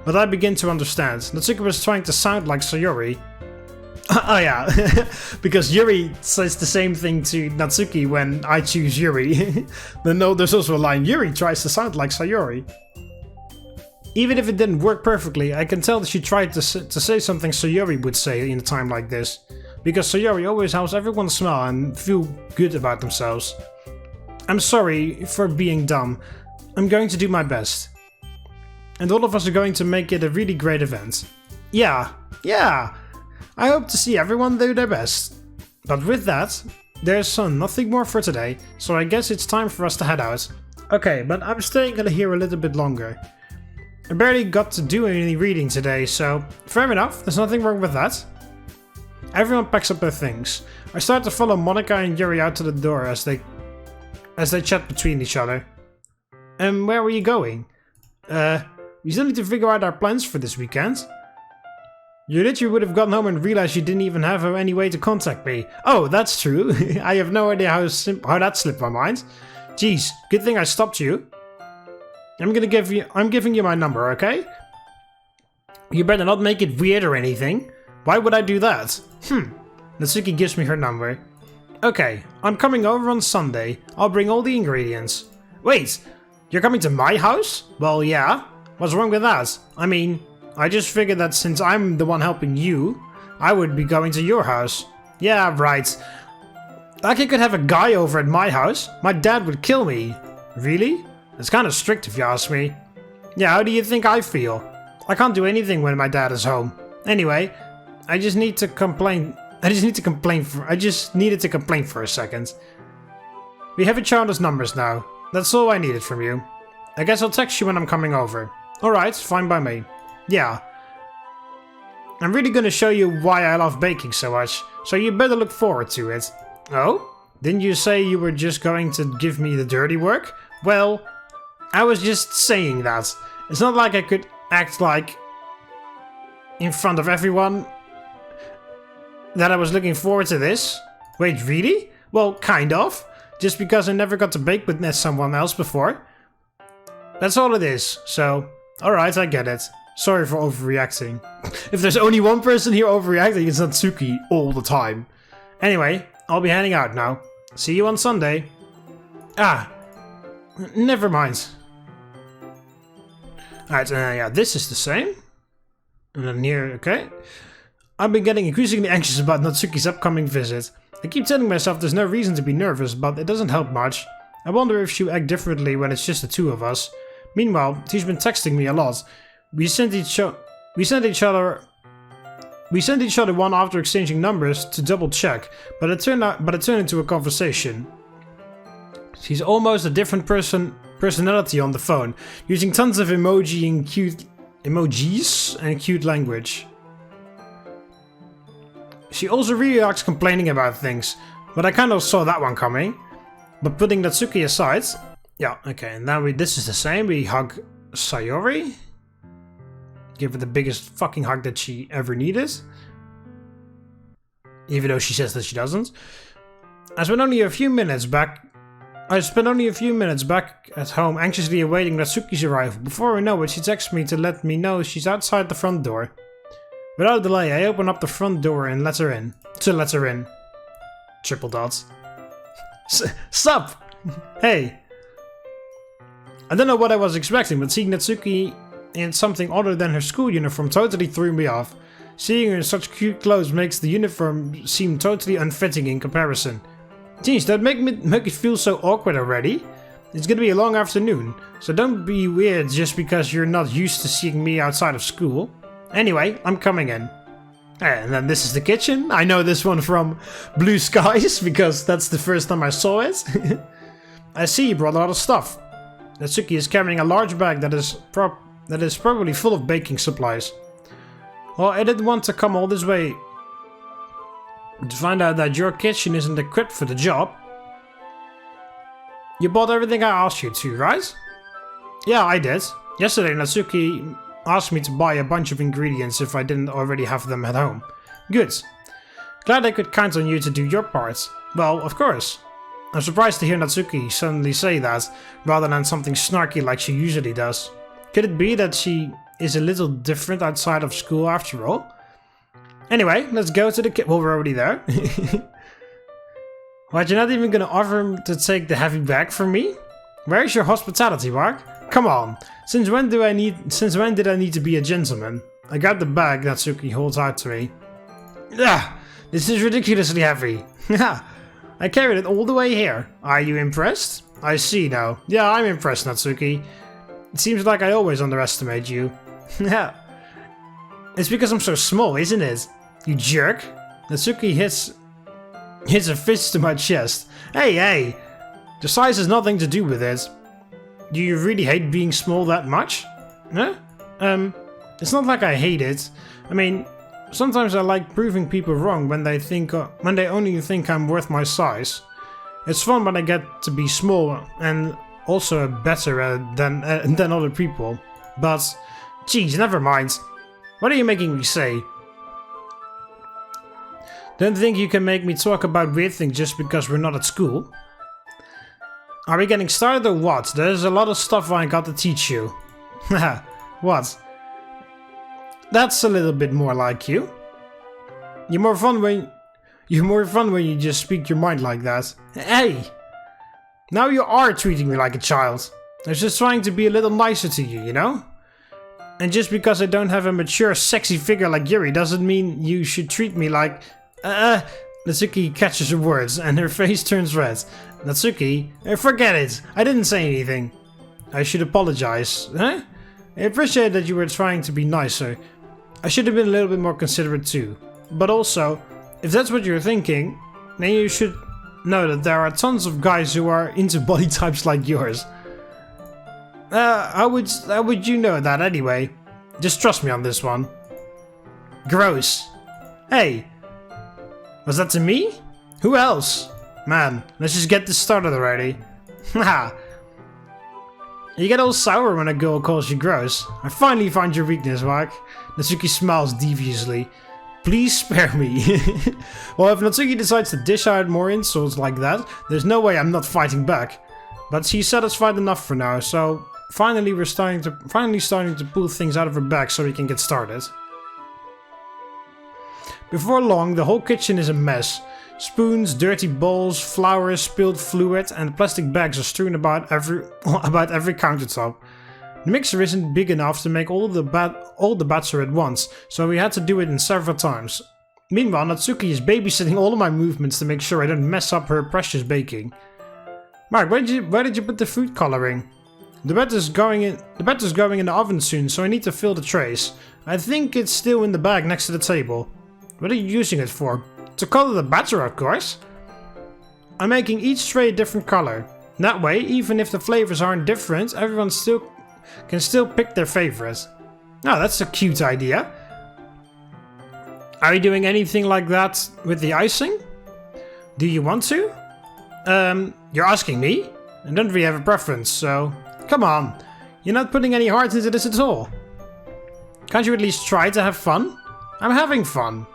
A: But I begin to understand. Natsuki was trying to sound like Sayori. Oh yeah, because Yuri says the same thing to Natsuki when I choose Yuri. Then no, there's also a line, Yuri tries to sound like Sayori. Even if it didn't work perfectly, I can tell that she tried to say something Sayori would say in a time like this. Because Sayori always helps everyone smile and feel good about themselves. I'm sorry for being dumb. I'm going to do my best. And all of us are going to make it a really great event. Yeah. I hope to see everyone do their best. But with that, there's nothing more for today, so I guess it's time for us to head out. Okay, but I'm staying here a little bit longer. I barely got to do any reading today, so fair enough, there's nothing wrong with that. Everyone packs up their things. I start to follow Monika and Yuri out to the door as they chat between each other. And where were you going? We still need to figure out our plans for this weekend. You literally would have gotten home and realized you didn't even have any way to contact me. Oh, that's true. I have no idea how that slipped my mind. Jeez, good thing I stopped you. I'm giving you my number, okay? You better not make it weird or anything. Why would I do that? Natsuki gives me her number. Okay, I'm coming over on Sunday. I'll bring all the ingredients. Wait, you're coming to my house? Well, yeah. What's wrong with that? I mean, I just figured that since I'm the one helping you, I would be going to your house. Yeah, right. Like I could have a guy over at my house. My dad would kill me. Really? That's kind of strict if you ask me. Yeah, how do you think I feel? I can't do anything when my dad is home. Anyway, I just needed to complain for a second. We have each other's numbers now. That's all I needed from you. I guess I'll text you when I'm coming over. Alright, fine by me. Yeah. I'm really gonna show you why I love baking so much, so you better look forward to it. Oh? Didn't you say you were just going to give me the dirty work? Well, I was just saying that. It's not like I could act like in front of everyone that I was looking forward to this. Wait, really? Well, kind of. Just because I never got to bake with someone else before. That's all it is, so alright, I get it. Sorry for overreacting. If there's only one person here overreacting, it's Natsuki all the time. Anyway, I'll be heading out now. See you on Sunday. Ah, never mind. Alright, yeah, this is the same. And then here, okay. I've been getting increasingly anxious about Natsuki's upcoming visit. I keep telling myself there's no reason to be nervous, but it doesn't help much. I wonder if she'll act differently when it's just the two of us. Meanwhile, she's been texting me a lot. We sent each other one after exchanging numbers to double check, but it turned into a conversation. She's almost a different personality on the phone, using tons of emojis and cute language. She also really likes complaining about things, but I kind of saw that one coming. But putting Natsuki aside, yeah, okay, and now this is the same. We hug Sayori. Give her the biggest fucking hug that she ever needed. Even though she says that she doesn't. I spent only a few minutes back at home anxiously awaiting Natsuki's arrival. Before I know it, she texts me to let me know she's outside the front door. Without delay, I open up the front door and let her in. Triple dots. Sup! Hey! I don't know what I was expecting, but seeing Natsuki in something other than her school uniform totally threw me off. Seeing her in such cute clothes makes the uniform seem totally unfitting in comparison. Jeez, that make it feel so awkward already. It's gonna be a long afternoon, so don't be weird just because you're not used to seeing me outside of school. Anyway, I'm coming in. And then this is the kitchen. I know this one from Blue Skies because that's the first time I saw it. I see you brought a lot of stuff. Natsuki is carrying a large bag that is probably full of baking supplies. Well, I didn't want to come all this way to find out that your kitchen isn't equipped for the job. You bought everything I asked you to, right? Yeah, I did. Yesterday, Natsuki asked me to buy a bunch of ingredients if I didn't already have them at home. Good. Glad I could count on you to do your part. Well, of course. I'm surprised to hear Natsuki suddenly say that, rather than something snarky like she usually does. Could it be that she is a little different outside of school after all? Anyway, let's go to the well, we're already there. What, you're not even gonna offer him to take the heavy bag from me? Where's your hospitality, Mark? Come on. Since when did I need to be a gentleman? I got the bag Natsuki holds out to me. Ah, this is ridiculously heavy. I carried it all the way here. Are you impressed? I see now. Yeah, I'm impressed, Natsuki. It seems like I always underestimate you. It's because I'm so small, isn't it? You jerk. Natsuki hits a fist to my chest. Hey! The size has nothing to do with it. Do you really hate being small that much? Huh? It's not like I hate it. I mean, sometimes I like proving people wrong when they only think I'm worth my size. It's fun when I get to be small and also better than other people. But, geez, never mind. What are you making me say? Don't think you can make me talk about weird things just because we're not at school. Are we getting started or what? There's a lot of stuff I got to teach you. Haha, what? That's a little bit more like you. You're more fun when you just speak your mind like that. Hey! Now you are treating me like a child. I was just trying to be a little nicer to you, you know? And just because I don't have a mature, sexy figure like Yuri doesn't mean you should treat me like... Natsuki catches her words and her face turns red. Natsuki, forget it. I didn't say anything. I should apologize. Huh? I appreciate that you were trying to be nicer. I should have been a little bit more considerate too. But also, if that's what you're thinking, then you should know that there are tons of guys who are into body types like yours. How would you know that anyway? Just trust me on this one. Gross. Hey. Was that to me? Who else? Man, let's just get this started already. Haha. You get all sour when a girl calls you gross. I finally find your weakness, Wak. Natsuki smiles deviously. Please spare me. Well, if Natsuki decides to dish out more insults like that, there's no way I'm not fighting back. But she's satisfied enough for now, so finally we're starting to pull things out of her bag so we can get started. Before long, the whole kitchen is a mess. Spoons, dirty bowls, flour, spilled fluid, and plastic bags are strewn about every countertop. The mixer isn't big enough to make all the batter at once, so we had to do it in several times. Meanwhile, Natsuki is babysitting all of my movements to make sure I don't mess up her precious baking. Mark, where did you put the food coloring? The batter's going in the oven soon, so I need to fill the trays. I think it's still in the bag next to the table. What are you using it for? To color the batter, of course. I'm making each tray a different color. That way, even if the flavors aren't different, everyone can still pick their favorite. Oh, that's a cute idea. Are you doing anything like that with the icing? Do you want to? You're asking me? I don't really have a preference, so... Come on, you're not putting any heart into this at all. Can't you at least try to have fun? I'm having fun.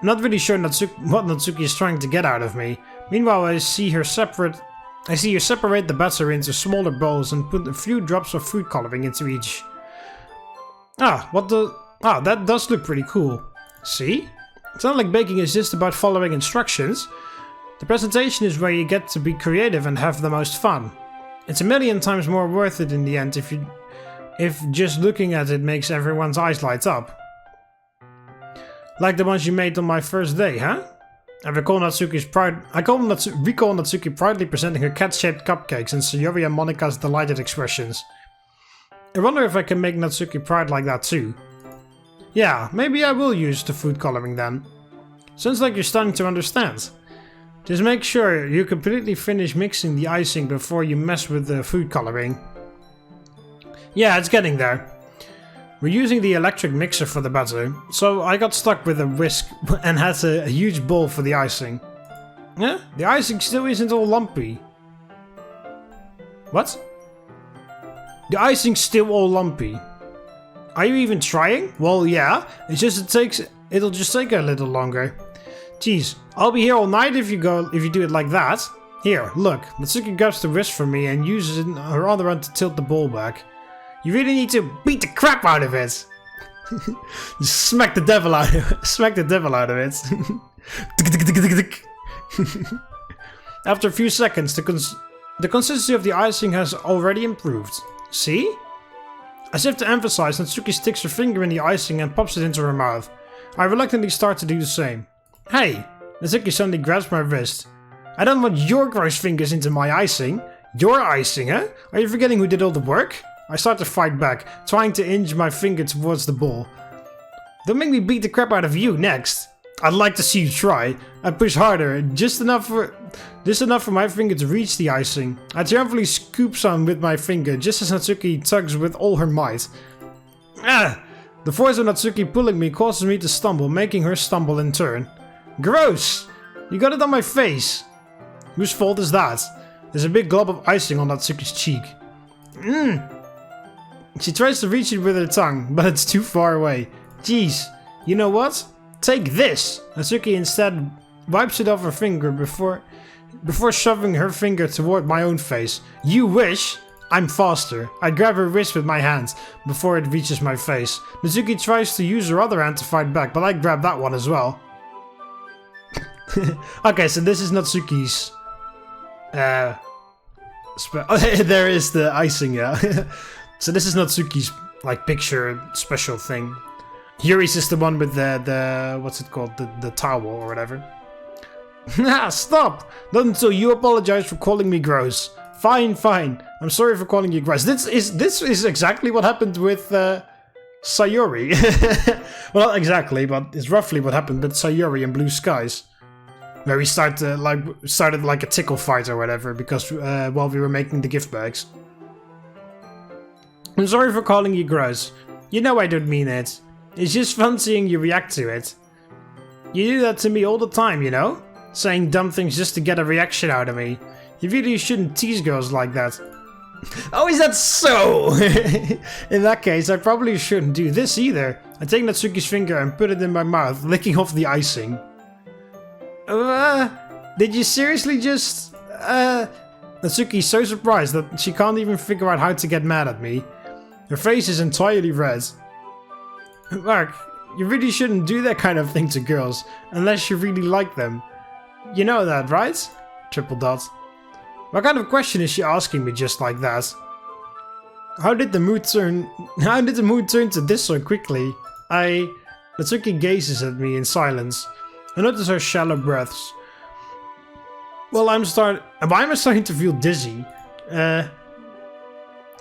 A: I'm not really sure what Natsuki is trying to get out of me. Meanwhile, I see her separate the batter into smaller bowls and put a few drops of food coloring into each. That does look pretty cool. See? It's not like baking is just about following instructions. The presentation is where you get to be creative and have the most fun. It's a million times more worth it in the end if just looking at it makes everyone's eyes light up. Like the ones you made on my first day, huh? I recall Natsuki proudly presenting her cat-shaped cupcakes and Sayori and Monika's delighted expressions. I wonder if I can make Natsuki proud like that too. Yeah, maybe I will use the food coloring then. Sounds like you're starting to understand. Just make sure you completely finish mixing the icing before you mess with the food coloring. Yeah, it's getting there. We're using the electric mixer for the batter, so I got stuck with a whisk and had a huge bowl for the icing. Yeah, the icing still isn't all lumpy. What? The icing's still all lumpy. Are you even trying? Well, yeah, it'll just take a little longer. Jeez, I'll be here all night if you do it like that. Here, look, Natsuki grabs the whisk from me and uses it in her other hand to tilt the bowl back. You really need to beat the crap out of it. Just smack the devil out of it. After a few seconds, the consistency of the icing has already improved. See? As if to emphasize, Natsuki sticks her finger in the icing and pops it into her mouth. I reluctantly start to do the same. Hey! Natsuki suddenly grabs my wrist. I don't want your gross fingers into my icing. Your icing, huh? Are you forgetting who did all the work? I start to fight back, trying to inch my finger towards the ball. Don't make me beat the crap out of you next. I'd like to see you try. I push harder, just enough for my finger to reach the icing. I triumphantly scoop some with my finger, just as Natsuki tugs with all her might. Ah! The force of Natsuki pulling me causes me to stumble, making her stumble in turn. Gross! You got it on my face. Whose fault is that? There's a big glob of icing on Natsuki's cheek. She tries to reach it with her tongue, but it's too far away. Jeez, you know what? Take this! Natsuki instead wipes it off her finger before shoving her finger toward my own face. You wish! I'm faster. I grab her wrist with my hand before it reaches my face. Natsuki tries to use her other hand to fight back, but I grab that one as well. Okay, so this is Natsuki's... there is the icing, yeah. So this is Natsuki's, like, picture special thing. Yuri's is the one with the what's it called? The towel or whatever. Stop! Not until you apologize for calling me gross. Fine, fine. I'm sorry for calling you gross. This is exactly what happened with Sayori. Well, not exactly, but it's roughly what happened with Sayori in Blue Skies. Where we started like a tickle fight or whatever, because while we were making the gift bags. I'm sorry for calling you gross. You know I don't mean it. It's just fun seeing you react to it. You do that to me all the time, you know? Saying dumb things just to get a reaction out of me. You really shouldn't tease girls like that. Oh, is that so? In that case, I probably shouldn't do this either. I take Natsuki's finger and put it in my mouth, licking off the icing. Did you seriously just... Natsuki's so surprised that she can't even figure out how to get mad at me. Her face is entirely red. Mark, you really shouldn't do that kind of thing to girls, unless you really like them. You know that, right? Triple dot. What kind of question is she asking me just like that? How did the mood turn to this so quickly? Natsuki gazes at me in silence. I notice her shallow breaths. Well, why am I starting to feel dizzy?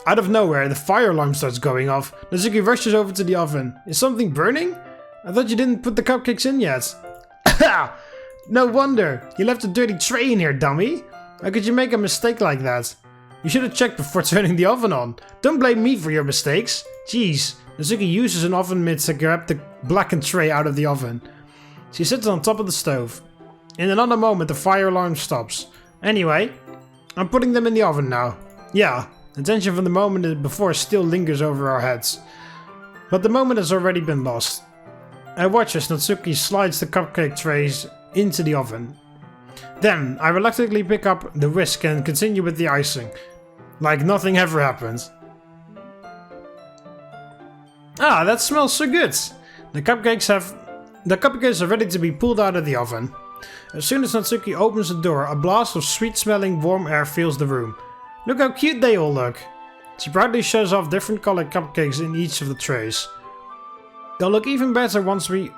A: Out of nowhere, the fire alarm starts going off. Natsuki rushes over to the oven. Is something burning? I thought you didn't put the cupcakes in yet. No wonder. You left a dirty tray in here, dummy. How could you make a mistake like that? You should have checked before turning the oven on. Don't blame me for your mistakes. Jeez. Natsuki uses an oven mitt to grab the blackened tray out of the oven. She sits on top of the stove. In another moment, the fire alarm stops. Anyway, I'm putting them in the oven now. Yeah, the tension from the moment before still lingers over our heads. But the moment has already been lost. I watch as Natsuki slides the cupcake trays into the oven. Then, I reluctantly pick up the whisk and continue with the icing. Like nothing ever happened. Ah, that smells so good! The cupcakes are ready to be pulled out of the oven. As soon as Natsuki opens the door, a blast of sweet-smelling warm air fills the room. Look how cute they all look! She proudly shows off different colored cupcakes in each of the trays. They'll look even better once we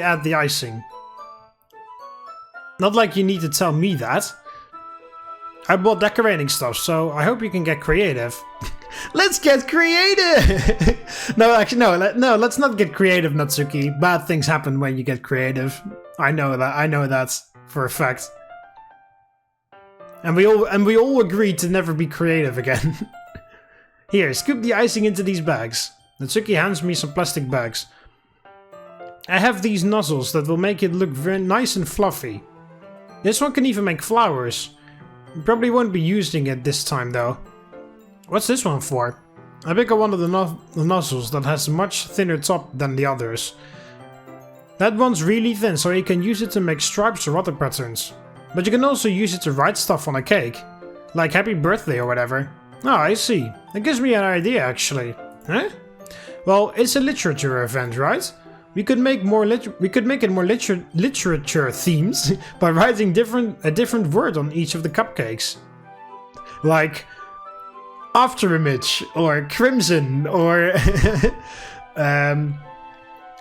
A: add the icing. Not like you need to tell me that. I bought decorating stuff, so I hope you can get creative. Let's get creative! No, actually, no, let's not get creative, Natsuki. Bad things happen when you get creative. I know that for a fact. And we all agreed to never be creative again. Here, scoop the icing into these bags. Natsuki hands me some plastic bags. I have these nozzles that will make it look very nice and fluffy. This one can even make flowers. You probably won't be using it this time though. What's this one for? I pick up one of the nozzles that has a much thinner top than the others. That one's really thin, so you can use it to make stripes or other patterns. But you can also use it to write stuff on a cake. Like happy birthday or whatever. Oh, I see. That gives me an idea actually. Huh? Well, it's a literature event, right? We could make it more literature themes by writing a different word on each of the cupcakes. Like After Image, or Crimson, or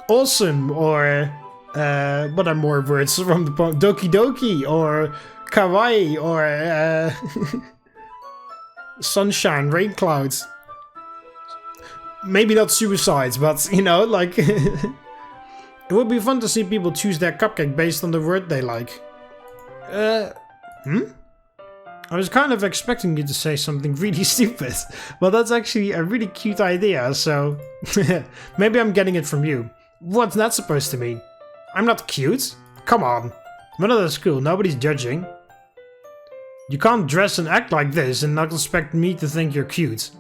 A: Awesome, or what are more words from the poem? Doki Doki, or Kawaii, or Sunshine, Rain Clouds. Maybe not suicides, but you know, like it would be fun to see people choose their cupcake based on the word they like. I was kind of expecting you to say something really stupid. Well, that's actually a really cute idea, so maybe I'm getting it from you. What's that supposed to mean? I'm not cute? Come on. I'm not at school, nobody's judging. You can't dress and act like this and not expect me to think you're cute.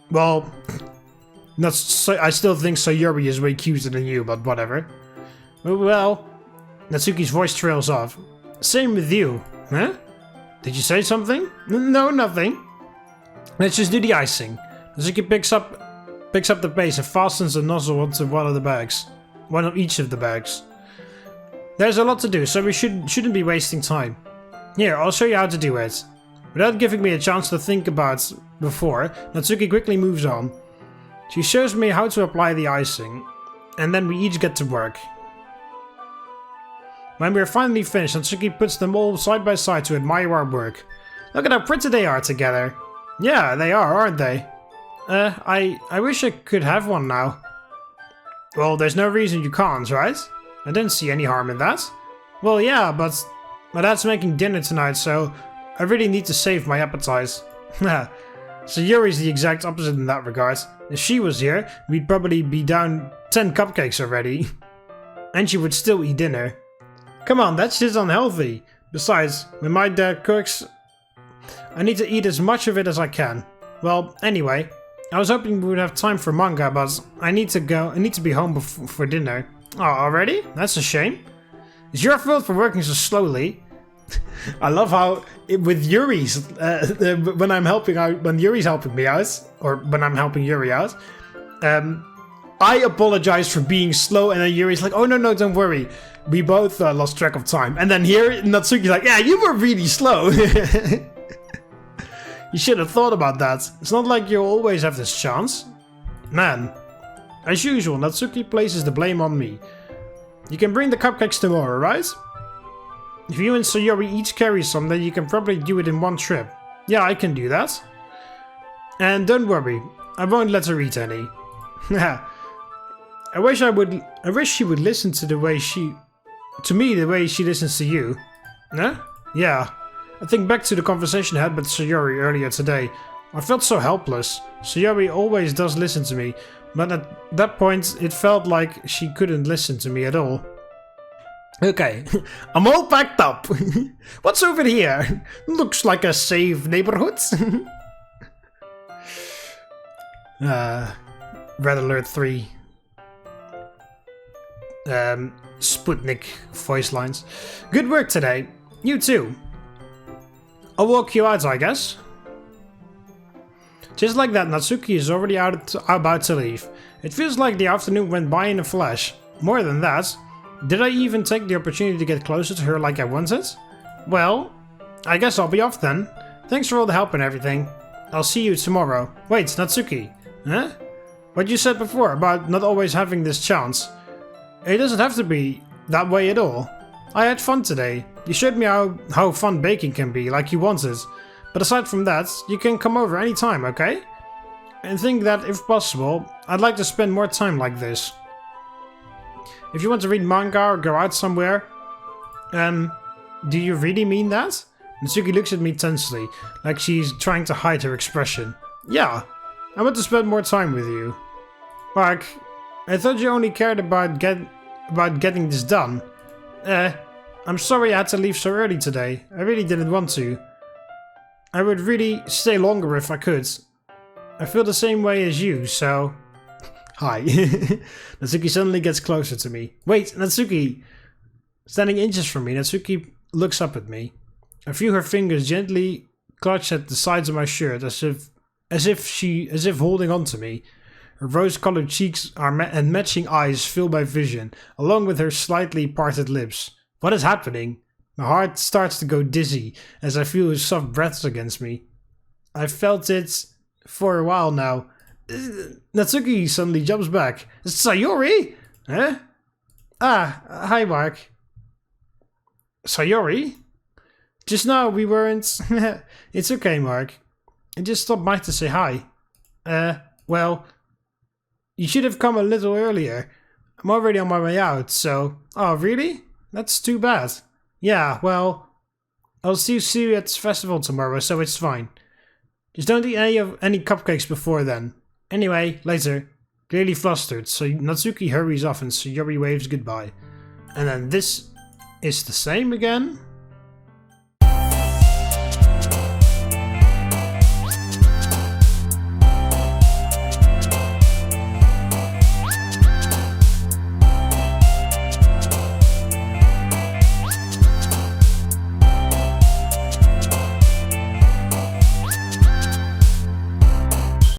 A: Well, I still think Sayori is way cuter than you, but whatever. Well, Natsuki's voice trails off. Same with you, huh? Did you say something? No, nothing. Let's just do the icing. Natsuki picks up the pace and fastens the nozzle onto one of the bags. One of each of the bags. There's a lot to do, so we shouldn't be wasting time. Here, I'll show you how to do it. Without giving me a chance to think about before, Natsuki quickly moves on. She shows me how to apply the icing, and then we each get to work. When we're finally finished, Natsuki puts them all side by side to admire our work. Look at how pretty they are together. Yeah, they are, aren't they? I wish I could have one now. Well, there's no reason you can't, right? I didn't see any harm in that. Well, yeah, but my dad's making dinner tonight, so I really need to save my appetite. So Yuri's the exact opposite in that regard. If she was here, we'd probably be down 10 cupcakes already. And she would still eat dinner. Come on, that's just unhealthy. Besides, when my dad cooks, I need to eat as much of it as I can. Well, anyway, I was hoping we would have time for manga, but I need to be home for dinner. Oh, already? That's a shame. It's your fault for working so slowly. I love how with Yuri's when Yuri's helping me out, or when I'm helping Yuri out, I apologize for being slow, and then Yuri's like, "Oh no, don't worry. We both lost track of time." And then here Natsuki's like, "Yeah, you were really slow." You should have thought about that. It's not like you always have this chance. Man. As usual, Natsuki places the blame on me. You can bring the cupcakes tomorrow, right? If you and Sayori each carry some, then you can probably do it in one trip. Yeah, I can do that. And don't worry, I won't let her eat any. I wish she would listen to the way she listens to you. Huh? Yeah. I think back to the conversation I had with Sayori earlier today. I felt so helpless. Sayori always does listen to me, but at that point it felt like she couldn't listen to me at all. Okay, I'm all packed up. What's over here? Looks like a safe neighborhood. Red Alert 3. Sputnik voice lines. Good work today. You too. I'll walk you out, I guess. Just like that, Natsuki is already about to leave. It feels like the afternoon went by in a flash. More than that, did I even take the opportunity to get closer to her like I wanted? Well, I guess I'll be off then. Thanks for all the help and everything. I'll see you tomorrow. Wait, Natsuki. Huh? What you said before about not always having this chance. It doesn't have to be that way at all. I had fun today. You showed me how fun baking can be, like you wanted. But aside from that, you can come over anytime, okay? And think that, if possible, I'd like to spend more time like this. If you want to read manga or go out somewhere... do you really mean that? Natsuki looks at me tensely, like she's trying to hide her expression. Yeah, I want to spend more time with you. Mark, I thought you only cared about getting this done. I'm sorry I had to leave so early today. I really didn't want to. I would really stay longer if I could. I feel the same way as you, so... Hi. Natsuki suddenly gets closer to me. Wait, Natsuki! Standing inches from me, Natsuki looks up at me. I feel her fingers gently clutch at the sides of my shirt, as if holding on to me. Her rose-colored cheeks and matching eyes fill my vision, along with her slightly parted lips. What is happening? My heart starts to go dizzy as I feel her soft breaths against me. I felt it for a while now. Natsuki suddenly jumps back. Sayori? Huh? Ah, hi Mark. Sayori? Just now we weren't... It's okay, Mark. I just stopped by to say hi. Well... You should have come a little earlier. I'm already on my way out, so... Oh, really? That's too bad. Yeah, well... I'll see you at the festival tomorrow, so it's fine. Just don't eat any cupcakes before then. Anyway, later. Clearly flustered, so Natsuki hurries off and Sayori waves goodbye. And then this is the same again?